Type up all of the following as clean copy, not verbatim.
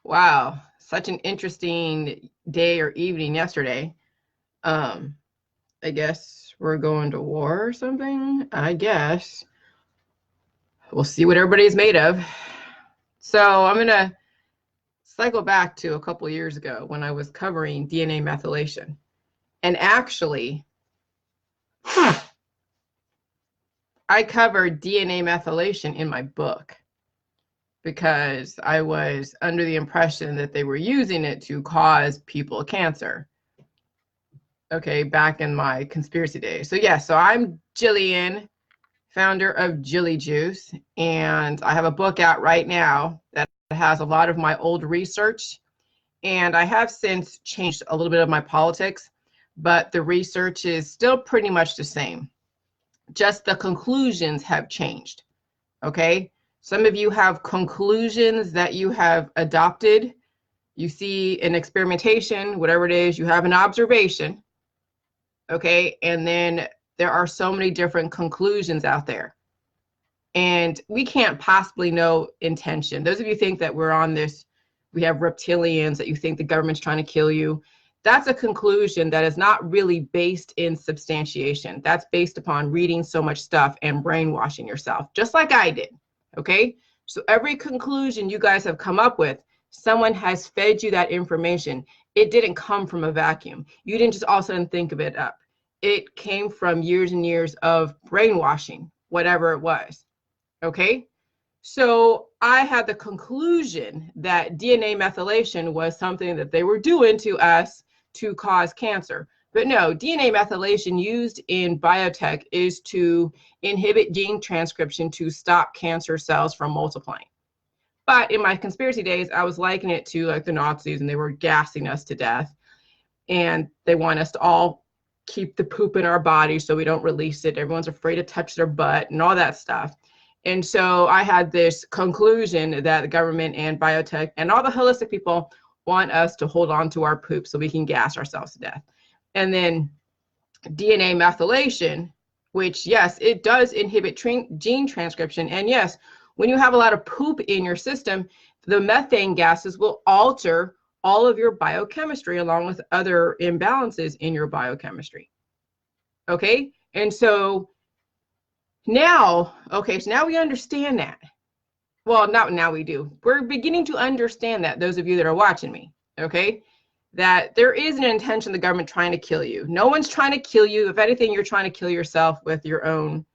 Wow, such an interesting day or evening yesterday. Um, I guess we're going to war or something. I guess we'll see what everybody's made of. So I'm gonna cycle back to a couple years ago when I was covering DNA methylation. And actually, I covered DNA methylation in my book because I was under the impression that they were using it to cause people cancer. Okay, back in my conspiracy days. So yeah, so I'm Jillian, founder of Jilly Juice, and I have a book out right now that has a lot of my old research, and I have since changed a little bit of my politics, but the research is still pretty much the same. Just the conclusions have changed. Okay? Some of you have conclusions that you have adopted. You see an experimentation, whatever it is, you have an observation. Okay, and then there are so many different conclusions out there, and we can't possibly know intention. Those of you think that we're on this, we have reptilians, that you think the government's trying to kill you, that's a conclusion that is not really based in substantiation. That's based upon reading so much stuff and brainwashing yourself, just like I did. Okay, so every conclusion you guys have come up with, someone has fed you that information. It didn't come from a vacuum. You didn't just all of a sudden think of it up. It came from years and years of brainwashing, whatever it was. Okay? So I had the conclusion that DNA methylation was something that they were doing to us to cause cancer. But no, DNA methylation used in biotech is to inhibit gene transcription to stop cancer cells from multiplying. But in my conspiracy days, I was likening it to like the Nazis, and they were gassing us to death. And they want us to all keep the poop in our body so we don't release it. Everyone's afraid to touch their butt and all that stuff. And so I had this conclusion that the government and biotech and all the holistic people want us to hold on to our poop so we can gas ourselves to death. And then DNA methylation, which, yes, it does inhibit gene transcription. And yes, when you have a lot of poop in your system, the methane gases will alter all of your biochemistry along with other imbalances in your biochemistry. Okay? And so now, okay, so now we understand that. Well, not now we do. We're beginning to understand that, those of you that are watching me, okay? That there is an intention of the government trying to kill you. No one's trying to kill you. If anything, you're trying to kill yourself with your own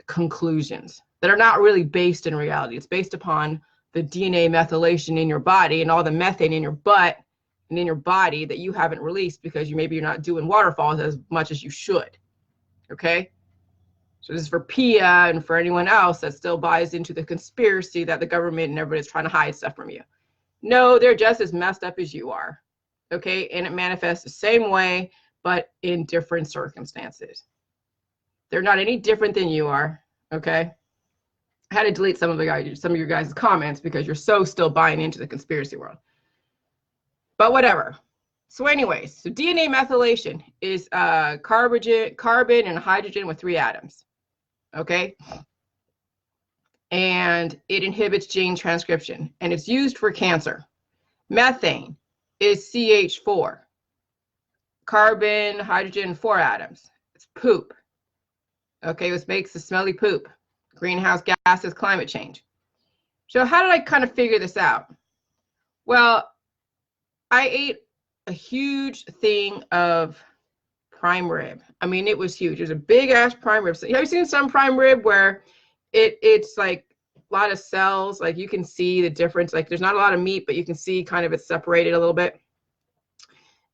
conclusions that are not really based in reality. It's based upon the DNA methylation in your body and all the methane in your butt and in your body that you haven't released because maybe you're not doing waterfalls as much as you should. Okay? So this is for Pia and for anyone else that still buys into the conspiracy that the government and everybody's trying to hide stuff from you. No, they're just as messed up as you are. Okay? And it manifests the same way, but in different circumstances. They're not any different than you are. Okay? I had to delete some of your guys' comments because you're so still buying into the conspiracy world. But whatever. So anyways, so DNA methylation is carbon and hydrogen with 3 atoms. Okay? And it inhibits gene transcription, and it's used for cancer. Methane is CH4. Carbon, hydrogen, 4 atoms. It's poop. Okay, which makes the smelly poop. Greenhouse gases, climate change. So how did I kind of figure this out? Well, I ate a huge thing of prime rib. I mean, it was huge. It was a big ass prime rib. So have you seen some prime rib where it's like a lot of cells? Like you can see the difference. Like there's not a lot of meat, but you can see kind of it's separated a little bit.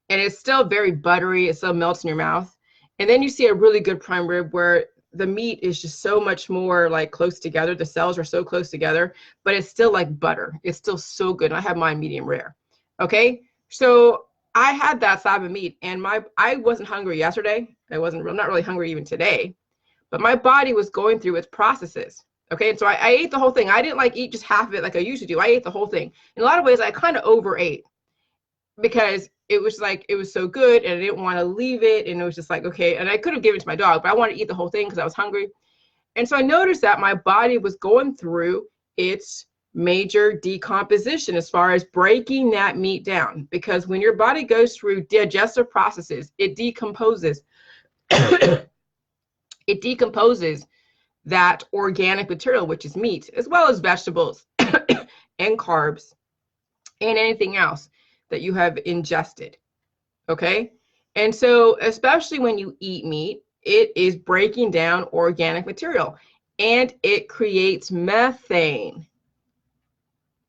And it's still very buttery. It still melts in your mouth. And then you see a really good prime rib where the meat is just so much more like close together. The cells are so close together, but it's still like butter. It's still so good. I have mine medium rare. Okay. So I had that slab of meat and I wasn't hungry yesterday. I'm not really hungry even today, but my body was going through its processes. Okay. And so I ate the whole thing. I didn't like eat just half of it like I usually do. I ate the whole thing. In a lot of ways, I kind of overate because it was like, it was so good and I didn't want to leave it. And it was just like, okay. And I could have given it to my dog, but I wanted to eat the whole thing because I was hungry. And so I noticed that my body was going through its major decomposition as far as breaking that meat down. Because when your body goes through digestive processes, it decomposes. It decomposes that organic material, which is meat, as well as vegetables and carbs and anything else that you have ingested. Okay? And so, especially when you eat meat, it is breaking down organic material and it creates methane.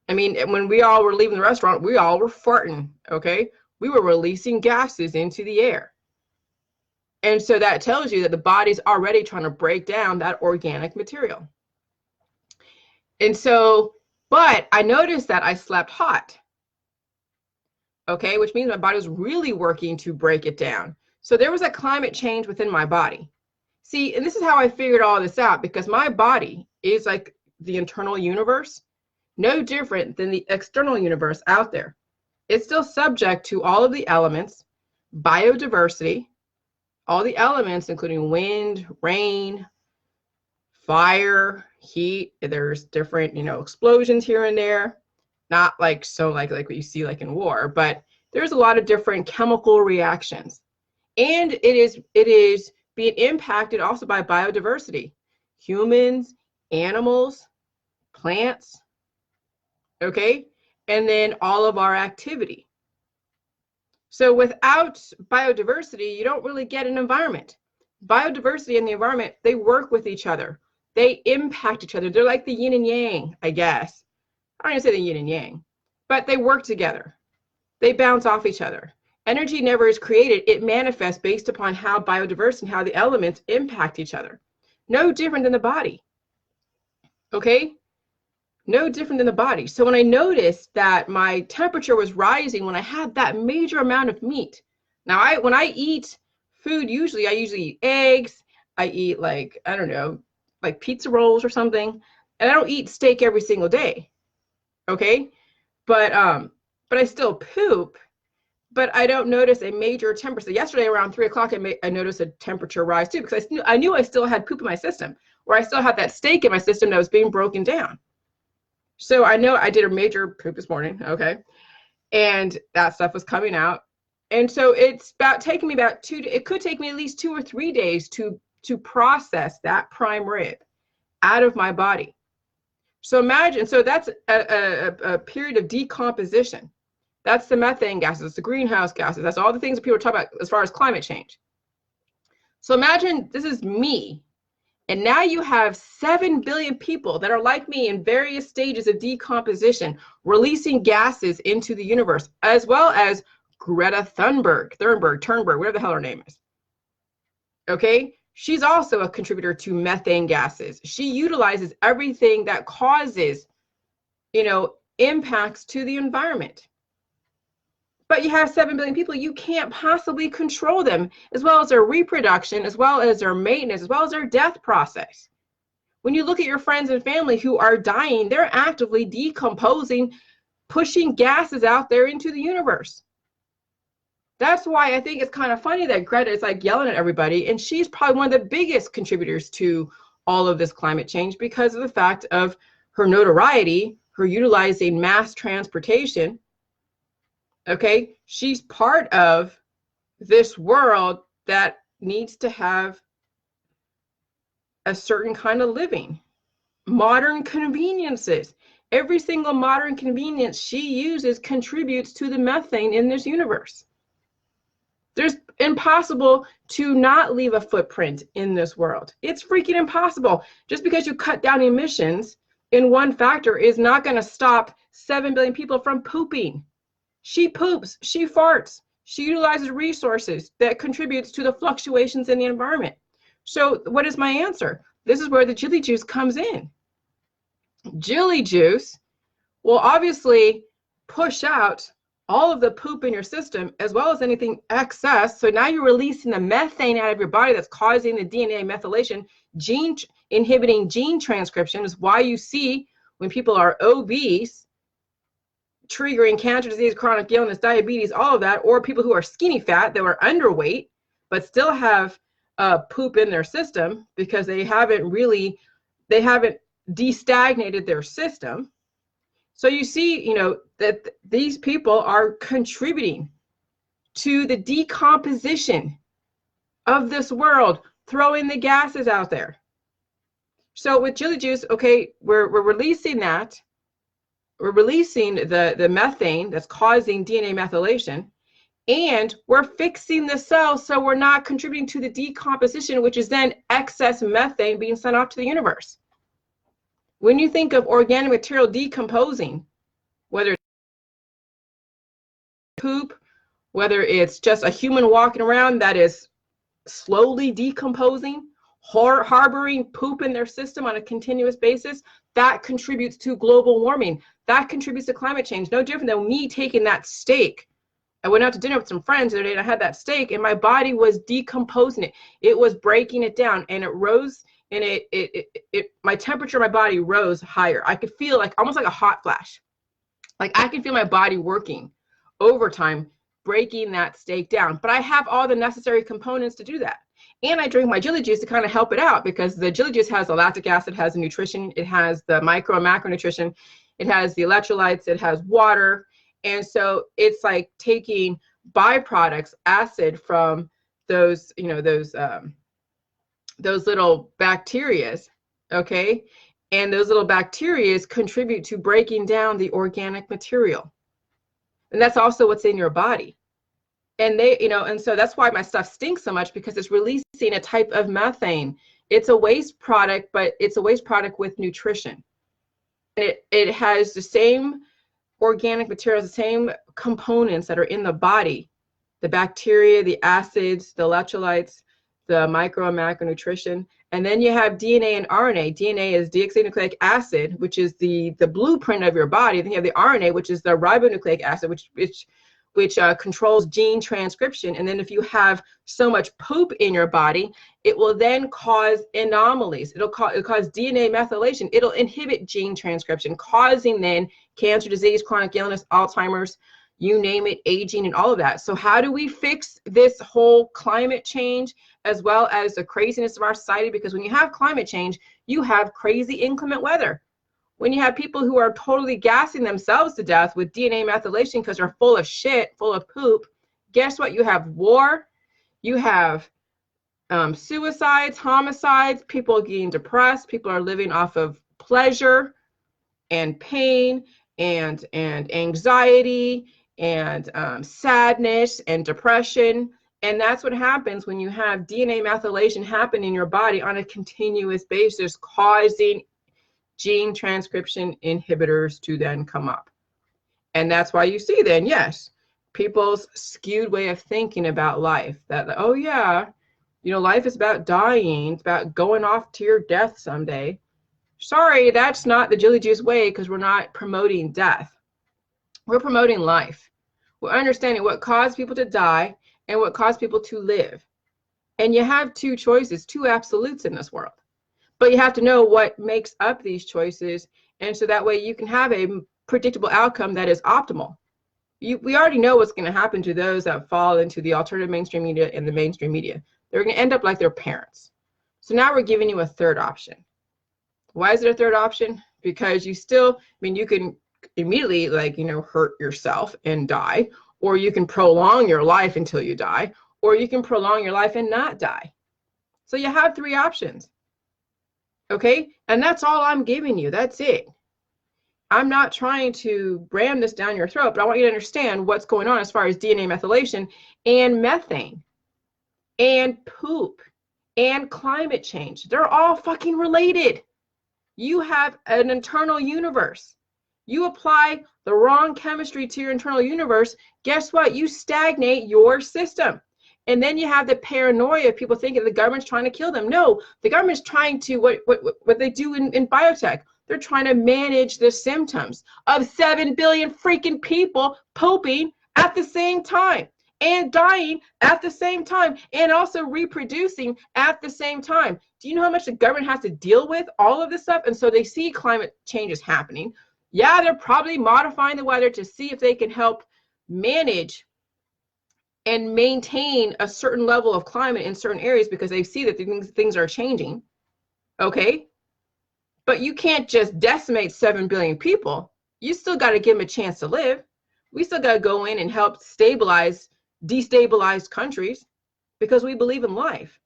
I mean, when we all were leaving the restaurant, we all were farting, okay? We were releasing gases into the air. And so that tells you that the body's already trying to break down that organic material. And so, but I noticed that I slept hot, okay? Which means my body was really working to break it down. So there was a climate change within my body. See, and this is how I figured all this out, because my body is like the internal universe, no different than the external universe out there. It's still subject to all of the elements, biodiversity, all the elements, including wind, rain, fire, heat. There's different, explosions here and there. Not like what you see like in war, but there's a lot of different chemical reactions. And it is being impacted also by biodiversity, humans, animals, plants, okay? And then all of our activity. So without biodiversity, you don't really get an environment. Biodiversity and the environment, they work with each other. They impact each other. They're like the yin and yang, I guess. I don't even say the yin and yang, but they work together. They bounce off each other. Energy never is created. It manifests based upon how biodiversity and how the elements impact each other. No different than the body, okay? No different than the body. So when I noticed that my temperature was rising when I had that major amount of meat. Now, when I eat food, I usually eat eggs. I eat like pizza rolls or something. And I don't eat steak every single day. Okay? But I still poop, but I don't notice a major temperature. Yesterday around 3 o'clock, I noticed a temperature rise too, because I knew I still had poop in my system, or I still had that steak in my system that was being broken down. So I know I did a major poop this morning, okay? And that stuff was coming out. And so it's taking me it could take me at least 2 or 3 days to process that prime rib out of my body. So imagine, so that's a period of decomposition. That's the methane gases, the greenhouse gases. That's all the things that people talk about as far as climate change. So imagine this is me. And now you have 7 billion people that are like me in various stages of decomposition, releasing gases into the universe, as well as Greta Thurnberg, whatever the hell her name is. Okay? She's also a contributor to methane gases. She utilizes everything that causes, impacts to the environment. But you have 7 billion people, you can't possibly control them, as well as their reproduction, as well as their maintenance, as well as their death process. When you look at your friends and family who are dying, they're actively decomposing, pushing gases out there into the universe. That's why I think it's kind of funny that Greta is like yelling at everybody, and she's probably one of the biggest contributors to all of this climate change because of the fact of her notoriety, her utilizing mass transportation. Okay, she's part of this world that needs to have a certain kind of living. Modern conveniences. Every single modern convenience she uses contributes to the methane in this universe. There's impossible to not leave a footprint in this world. It's freaking impossible. Just because you cut down emissions in one factor is not going to stop 7 billion people from pooping. She poops, she farts, she utilizes resources that contributes to the fluctuations in the environment. So what is my answer? This is where the Jilly Juice comes in. Jilly Juice will obviously push out all of the poop in your system as well as anything excess. So now you're releasing the methane out of your body that's causing the DNA methylation, inhibiting gene transcription is why you see when people are obese, triggering cancer disease, chronic illness, diabetes, all of that, or people who are skinny fat that are underweight but still have poop in their system because they haven't destagnated their system. So you see, that these people are contributing to the decomposition of this world, throwing the gases out there. So with chili juice, okay, we're releasing that. We're releasing the methane that's causing DNA methylation, and we're fixing the cells so we're not contributing to the decomposition, which is then excess methane being sent off to the universe. When you think of organic material decomposing, whether it's poop, whether it's just a human walking around that is slowly decomposing, harboring poop in their system on a continuous basis, that contributes to global warming. That contributes to climate change. No different than me taking that steak. I went out to dinner with some friends the other day and I had that steak and my body was decomposing it. It was breaking it down and it rose, and my temperature in my body rose higher. I could feel like almost like a hot flash. Like I can feel my body working overtime, breaking that steak down. But I have all the necessary components to do that. And I drink my chili juice to kind of help it out, because the chili juice has the lactic acid, has the nutrition, it has the micro and macronutrition, it has the electrolytes, it has water. And so it's like taking byproducts, acid from those, those little bacteria, okay? And those little bacteria contribute to breaking down the organic material. And that's also what's in your body. And they, and so that's why my stuff stinks so much, because it's releasing a type of methane. It's a waste product, but it's a waste product with nutrition. It has the same organic materials, the same components that are in the body, the bacteria, the acids, the electrolytes, the micro and macronutrition. And then you have DNA and RNA. DNA is deoxynucleic acid, which is the blueprint of your body. Then you have the RNA, which is the ribonucleic acid, which controls gene transcription. And then if you have so much poop in your body, it will then cause anomalies. It'll cause DNA methylation. It'll inhibit gene transcription, causing then cancer, disease, chronic illness, Alzheimer's, you name it, aging, and all of that. So how do we fix this whole climate change, as well as the craziness of our society? Because when you have climate change, you have crazy inclement weather. When you have people who are totally gassing themselves to death with DNA methylation because they're full of shit, full of poop, guess what? You have war, you have suicides, homicides, people getting depressed, people are living off of pleasure and pain and anxiety and sadness and depression. And that's what happens when you have DNA methylation happen in your body on a continuous basis, causing gene transcription inhibitors to then come up. And that's why you see then, yes, people's skewed way of thinking about life, that, oh yeah, life is about dying, it's about going off to your death someday. Sorry, that's not the Jilly Juice way, because we're not promoting death. We're promoting life. We're understanding what caused people to die and what caused people to live. And you have two choices, two absolutes in this world. But you have to know what makes up these choices, and so that way you can have a predictable outcome that is optimal. We already know what's going to happen to those that fall into the alternative mainstream media and the mainstream media. They're going to end up like their parents. So now we're giving you a third option. Why is it a third option? Because you still, you can immediately hurt yourself and die, or you can prolong your life until you die, or you can prolong your life and not die. So you have three options. Okay, and that's all I'm giving you. That's it. I'm not trying to ram this down your throat, but I want you to understand what's going on as far as DNA methylation and methane and poop and climate change. They're all fucking related. You have an internal universe. You apply the wrong chemistry to your internal universe, guess what? You stagnate your system. And then you have the paranoia of people thinking the government's trying to kill them. No, the government's trying to, what they do in biotech, they're trying to manage the symptoms of 7 billion freaking people pooping at the same time and dying at the same time and also reproducing at the same time. Do you know how much the government has to deal with all of this stuff? And so they see climate change is happening. Yeah, they're probably modifying the weather to see if they can help manage and maintain a certain level of climate in certain areas, because they see that things are changing. Okay, but you can't just decimate 7 billion people. you still got to give them a chance to live. We still got to go in and help stabilize destabilized countries because we believe in life.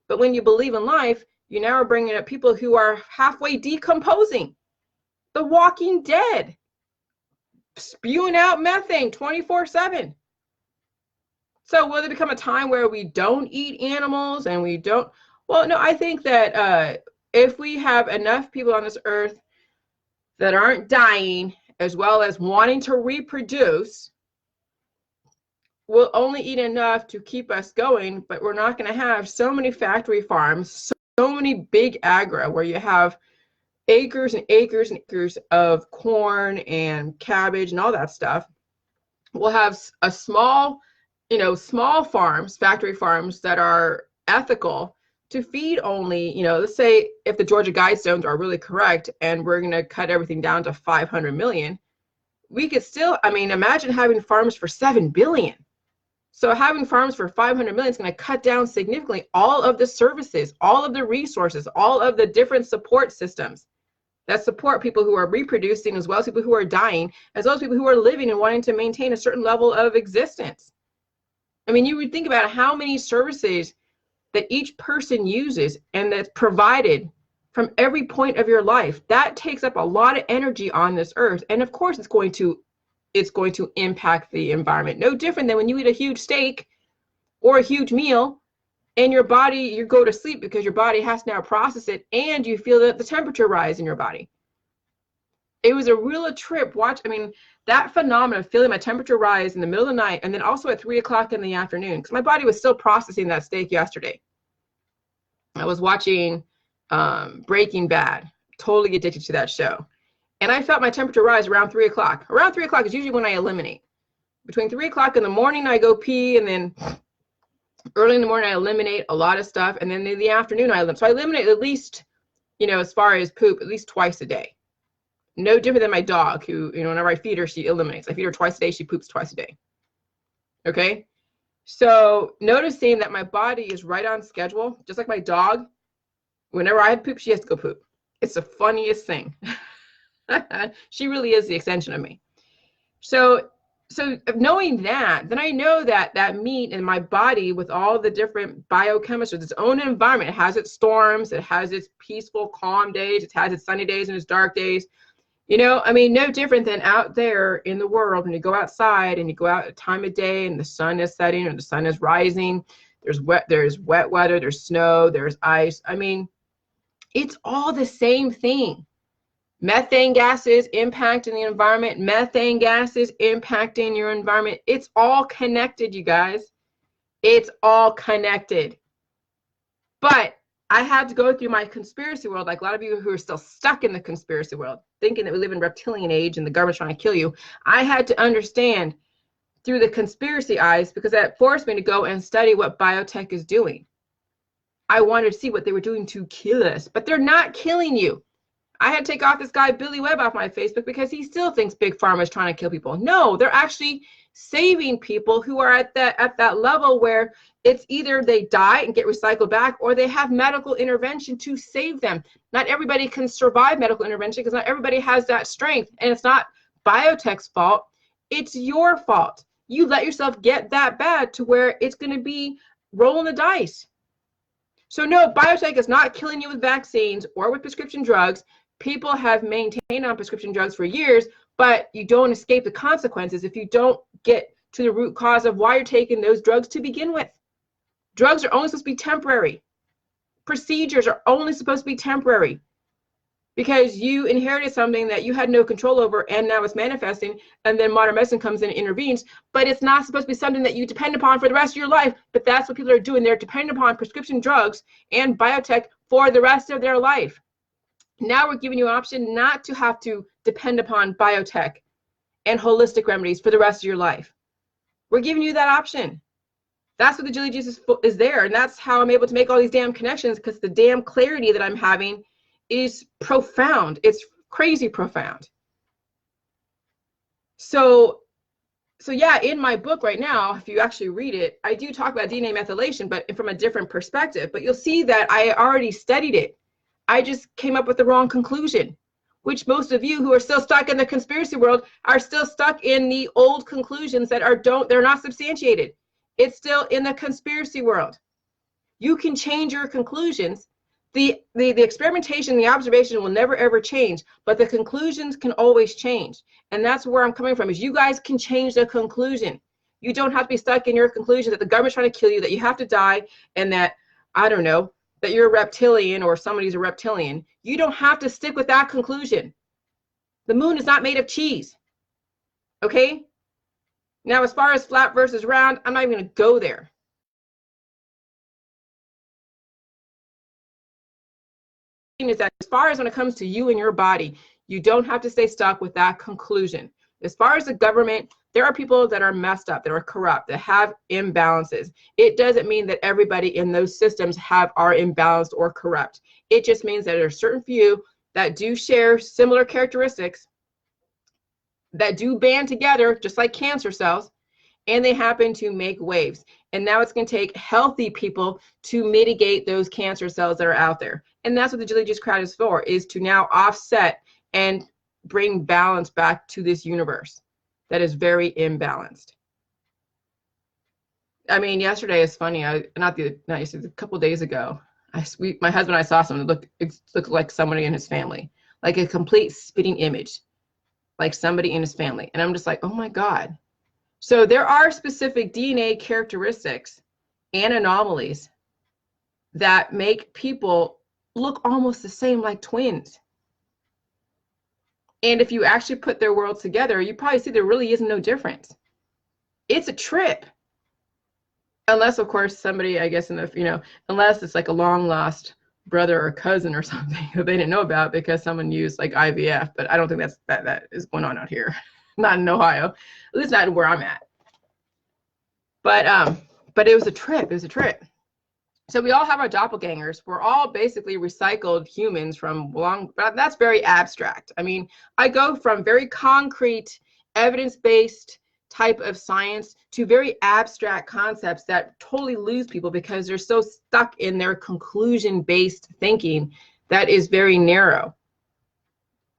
But when you believe in life, you now are bringing up people who are halfway decomposing. The Walking Dead, spewing out methane 24/7. So will there become a time where we don't eat animals and we don't? Well, no, I think that if we have enough people on this earth that aren't dying, as well as wanting to reproduce, we'll only eat enough to keep us going, but we're not going to have so many factory farms, so many big agro where you have acres and acres and acres of corn and cabbage and all that stuff. We'll have a small, small farms, factory farms that are ethical to feed only, let's say if the Georgia Guidestones are really correct and we're going to cut everything down to 500 million, we could still, imagine having farms for 7 billion. So having farms for 500 million is going to cut down significantly all of the services, all of the resources, all of the different support systems that support people who are reproducing, as well as people who are dying, as well as people who are living and wanting to maintain a certain level of existence. You would think about how many services that each person uses and that's provided from every point of your life. That takes up a lot of energy on this earth. And of course, it's going to impact the environment. No different than when you eat a huge steak or a huge meal and your body, you go to sleep because your body has to now process it and you feel the temperature rise in your body. It was a real trip. That phenomenon of feeling my temperature rise in the middle of the night and then also at 3 o'clock in the afternoon, because my body was still processing that steak yesterday. I was watching Breaking Bad, totally addicted to that show. And I felt my temperature rise around 3 o'clock. Around 3 o'clock is usually when I eliminate. Between 3 o'clock in the morning, I go pee, and then early in the morning, I eliminate a lot of stuff. And then in the afternoon, I eliminate. So I eliminate at least, as far as poop, at least twice a day. No different than my dog who, whenever I feed her, she eliminates. I feed her twice a day, she poops twice a day. Okay? So noticing that my body is right on schedule, just like my dog, whenever I have poop, she has to go poop. It's the funniest thing. She really is the extension of me. So knowing that, then I know that meat in my body with all the different biochemistry, its own environment, it has its storms, it has its peaceful, calm days, it has its sunny days and its dark days. No different than out there in the world when you go outside and you go out at a time of day and the sun is setting or the sun is rising. There's wet weather, there's snow, there's ice. It's all the same thing. Methane gases impacting the environment, methane gases impacting your environment. It's all connected, you guys. It's all connected. But I had to go through my conspiracy world, like a lot of you who are still stuck in the conspiracy world, thinking that we live in reptilian age and the government's trying to kill you. I had to understand through the conspiracy eyes, because that forced me to go and study what biotech is doing. I wanted to see what they were doing to kill us, but they're not killing you. I had to take off this guy, Billy Webb, off my Facebook because he still thinks Big Pharma is trying to kill people. No, they're actually saving people who are at that level where it's either they die and get recycled back or they have medical intervention to save them. Not everybody can survive medical intervention because not everybody has that strength. And it's not biotech's fault. It's your fault. You let yourself get that bad to where it's going to be rolling the dice. So no, biotech is not killing you with vaccines or with prescription drugs. People have maintained on prescription drugs for years, but you don't escape the consequences if you don't get to the root cause of why you're taking those drugs to begin with. Drugs are only supposed to be temporary. Procedures are only supposed to be temporary because you inherited something that you had no control over and now it's manifesting, and then modern medicine comes in and intervenes, but it's not supposed to be something that you depend upon for the rest of your life. But that's what people are doing. They're dependent upon prescription drugs and biotech for the rest of their life. Now we're giving you an option not to have to depend upon biotech and holistic remedies for the rest of your life. We're giving you that option. That's what the Jilly Jesus is there. And that's how I'm able to make all these damn connections, because the damn clarity that I'm having is profound. It's crazy profound. So yeah, in my book right now, if you actually read it, I do talk about DNA methylation, but from a different perspective. But you'll see that I already studied it. I just came up with the wrong conclusion. which most of you who are still stuck in the conspiracy world are still stuck in the old conclusions that they're not substantiated. It's still in the conspiracy world. You can change your conclusions. The experimentation, the observation will never ever change, but the conclusions can always change. And that's where I'm coming from, is you guys can change the conclusion. You don't have to be stuck in your conclusion that the government's trying to kill you, that you have to die, and that, I don't know, that you're a reptilian or somebody's a reptilian. You don't have to stick with that conclusion. The moon is not made of cheese. Okay? Now, as far as flat versus round, I'm not even going to go there. Is that as far as when it comes to you and your body, you don't have to stay stuck with that conclusion. As far as the government, there are people that are messed up, that are corrupt, that have imbalances. It doesn't mean that everybody in those systems are imbalanced or corrupt. It just means that there are certain few that do share similar characteristics, that do band together, just like cancer cells, and they happen to make waves. And now it's going to take healthy people to mitigate those cancer cells that are out there. And that's what the Jilly Juice crowd is for, is to now offset and bring balance back to this universe that is very imbalanced. I mean, yesterday is funny. A couple of days ago, my husband and I saw someone that looked like somebody in his family, like a complete spitting image, like somebody in his family. And I'm just like, oh my God. So there are specific DNA characteristics and anomalies that make people look almost the same, like twins. And if you actually put their worlds together, you probably see there really is no difference. It's a trip. Unless, of course, somebody, I guess, unless it's like a long lost brother or cousin or something who they didn't know about because someone used like IVF. But I don't think that is going on out here. Not in Ohio, at least not where I'm at. But it was a trip. It was a trip. So we all have our doppelgangers. We're all basically recycled humans from but that's very abstract. I mean, I go from very concrete, evidence-based type of science to very abstract concepts that totally lose people because they're so stuck in their conclusion-based thinking that is very narrow.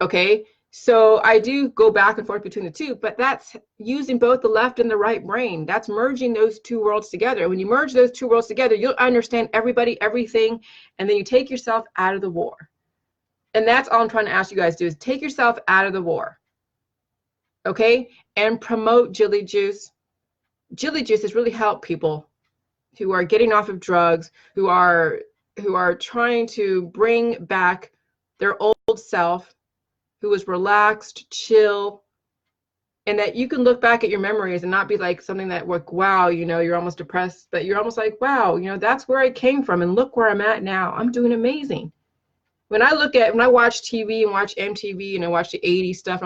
Okay? So I do go back and forth between the two, but that's using both the left and the right brain. That's merging those two worlds together. When you merge those two worlds together, you'll understand everybody, everything, and then you take yourself out of the war. And that's all I'm trying to ask you guys to do, is take yourself out of the war. Okay? And promote Jilly Juice. Jilly Juice has really helped people who are getting off of drugs, who are trying to bring back their old self, who was relaxed, chill, and that you can look back at your memories and not be like something that, like, wow, you're almost depressed, but you're almost like, wow, that's where I came from, and look where I'm at now. I'm doing amazing. When I watch TV and watch MTV and I watch the 80s stuff,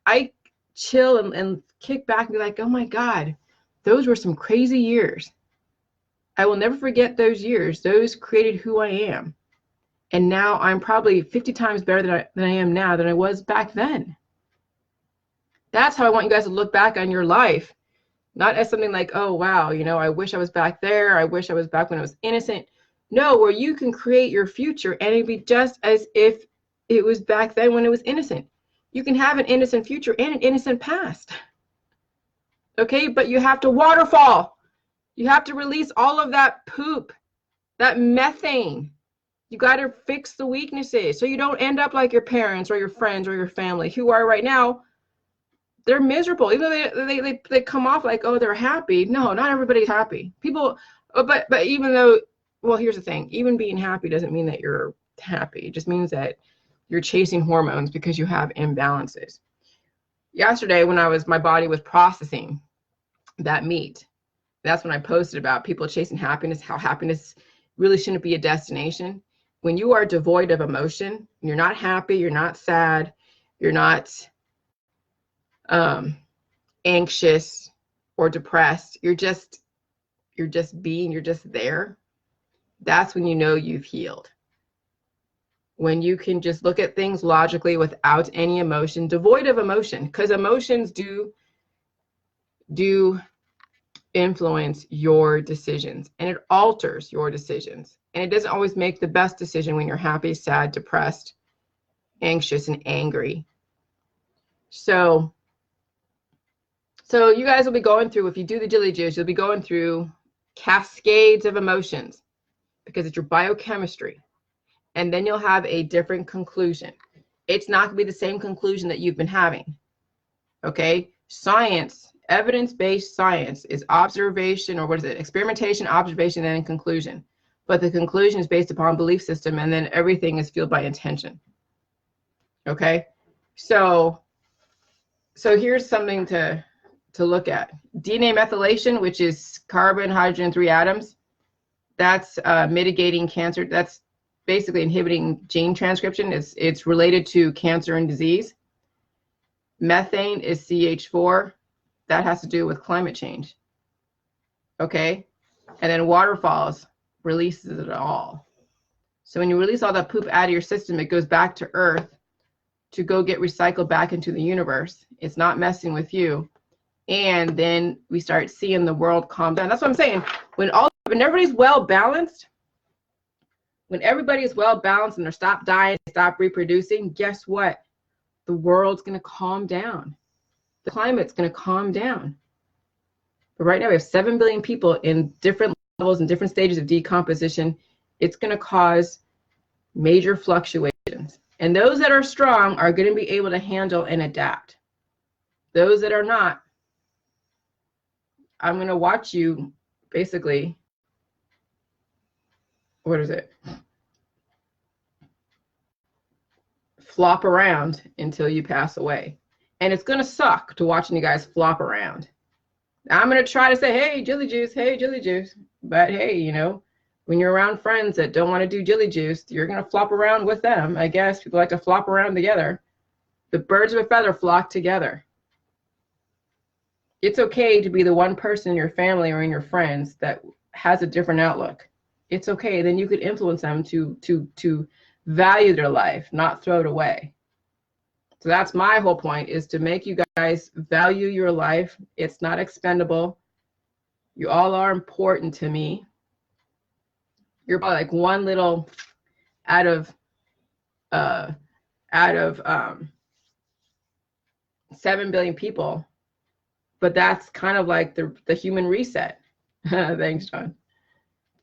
I chill and kick back and be like, oh my God, those were some crazy years. I will never forget those years. Those created who I am. And now I'm probably 50 times better than I am now than I was back then. That's how I want you guys to look back on your life. Not as something like, oh, wow, I wish I was back there. I wish I was back when I was innocent. No, where you can create your future and it'd be just as if it was back then when it was innocent. You can have an innocent future and an innocent past. Okay, but you have to waterfall. You have to release all of that poop, that methane. You got to fix the weaknesses so you don't end up like your parents or your friends or your family who are right now, they're miserable. Even though they come off like, oh, they're happy. No, not everybody's happy. People, but even though, well, here's the thing. Even being happy doesn't mean that you're happy. It just means that you're chasing hormones because you have imbalances. Yesterday, when my body was processing that meat, that's when I posted about people chasing happiness, how happiness really shouldn't be a destination. When you are devoid of emotion, you're not happy, you're not sad, you're not anxious or depressed, you're just being, you're just there. That's when you know you've healed. When you can just look at things logically without any emotion, devoid of emotion, because emotions do influence your decisions and it alters your decisions. And it doesn't always make the best decision when you're happy, sad, depressed. anxious and angry. So you guys will be going through, if you do the Jilly Juice, you'll be going through cascades of emotions because it's your biochemistry. And then you'll have a different conclusion. It's not going to be the same conclusion that you've been having. Okay? Science, evidence-based science is observation, or what is it? Experimentation, observation, and then conclusion. But the conclusion is based upon belief system, and then everything is fueled by intention. Okay? So here's something to look at. DNA methylation, which is carbon, hydrogen, 3 atoms, that's mitigating cancer. That's basically inhibiting gene transcription. It's related to cancer and disease. Methane is CH4. That has to do with climate change. Okay? And then waterfalls releases it all. So when you release all that poop out of your system, it goes back to Earth to go get recycled back into the universe. It's not messing with you. And then we start seeing the world calm down. That's what I'm saying. When everybody's well balanced, when everybody is well balanced and they stop dying, stop reproducing, guess what? The world's going to calm down. The climate's going to calm down. But right now we have 7 billion people in different levels and different stages of decomposition. It's going to cause major fluctuations. And those that are strong are going to be able to handle and adapt. Those that are not, I'm going to watch you basically, what is it? Flop around until you pass away. And it's going to suck to watching you guys flop around. I'm going to try to say, hey, Jilly Juice, hey, Jilly Juice. But hey, you know, when you're around friends that don't want to do Jilly Juice, you're going to flop around with them. I guess people like to flop around together. The birds of a feather flock together. It's okay to be the one person in your family or in your friends that has a different outlook. It's okay. Then you could influence them to value their life, not throw it away. So that's my whole point, is to make you guys value your life. It's not expendable. You all are important to me. You're probably like one little out of 7 billion people, but that's kind of like the human reset. Thanks, John.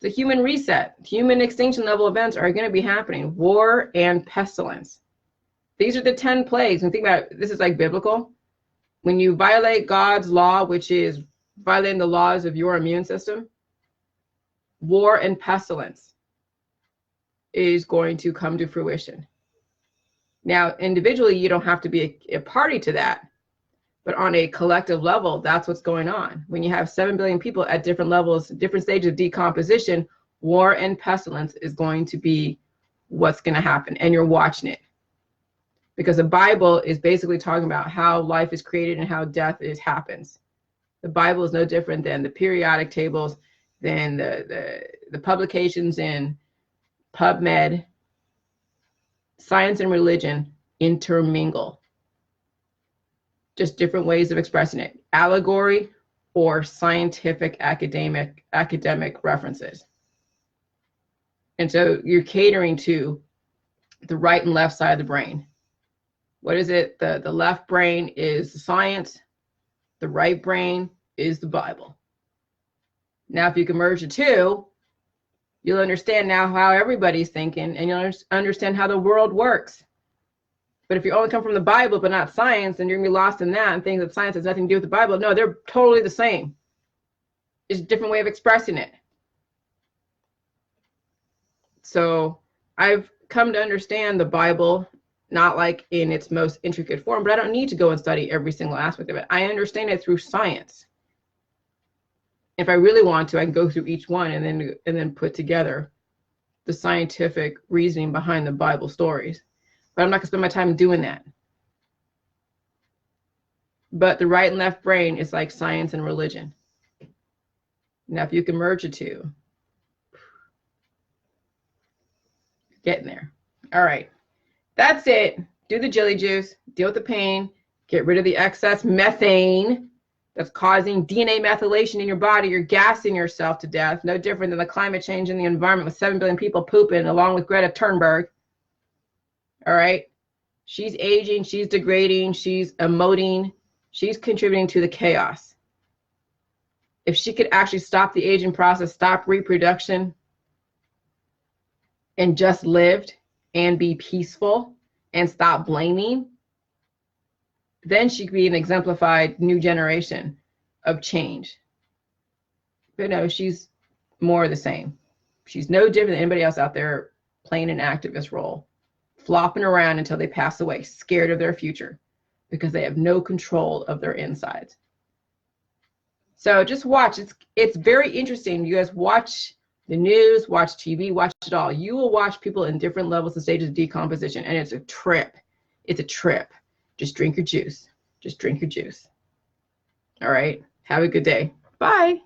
The human reset. Human extinction level events are going to be happening. War and pestilence. These are the 10 plagues. And think about it, this is like biblical. When you violate God's law, which is violating the laws of your immune system, war and pestilence is going to come to fruition. Now, individually, you don't have to be a party to that. But on a collective level, that's what's going on. When you have 7 billion people at different levels, different stages of decomposition, war and pestilence is going to be what's going to happen. And you're watching it. Because the Bible is basically talking about how life is created and how death happens. The Bible is no different than the periodic tables, than the publications in PubMed. Science and religion intermingle. Just different ways of expressing it. Allegory or scientific academic references. And so you're catering to the right and left side of the brain. What is it? The left brain is science. The right brain is the Bible. Now, if you can merge the two, you'll understand now how everybody's thinking, and you'll understand how the world works. But if you only come from the Bible but not science, then you're going to be lost in that and think that science has nothing to do with the Bible. No, they're totally the same. It's a different way of expressing it. So I've come to understand the Bible, not like in its most intricate form, but I don't need to go and study every single aspect of it. I understand it through science. If I really want to, I can go through each one and then put together the scientific reasoning behind the Bible stories. But I'm not going to spend my time doing that. But the right and left brain is like science and religion. Now, if you can merge the two, getting there. All right. That's it. Do the Jilly Juice. Deal with the pain. Get rid of the excess methane that's causing DNA methylation in your body. You're gassing yourself to death. No different than the climate change in the environment with 7 billion people pooping along with Greta Thurnberg. All right. She's aging, she's degrading, she's emoting, she's contributing to the chaos. If she could actually stop the aging process, stop reproduction, and just lived and be peaceful and stop blaming, then she could be an exemplified new generation of change. But no, she's more of the same. She's no different than anybody else out there playing an activist role, flopping around until they pass away, scared of their future because they have no control of their insides. So just watch. It's very interesting. You guys watch the news, watch TV, watch it all. You will watch people in different levels and stages of decomposition, and it's a trip. It's a trip. Just drink your juice. Just drink your juice. All right. Have a good day. Bye.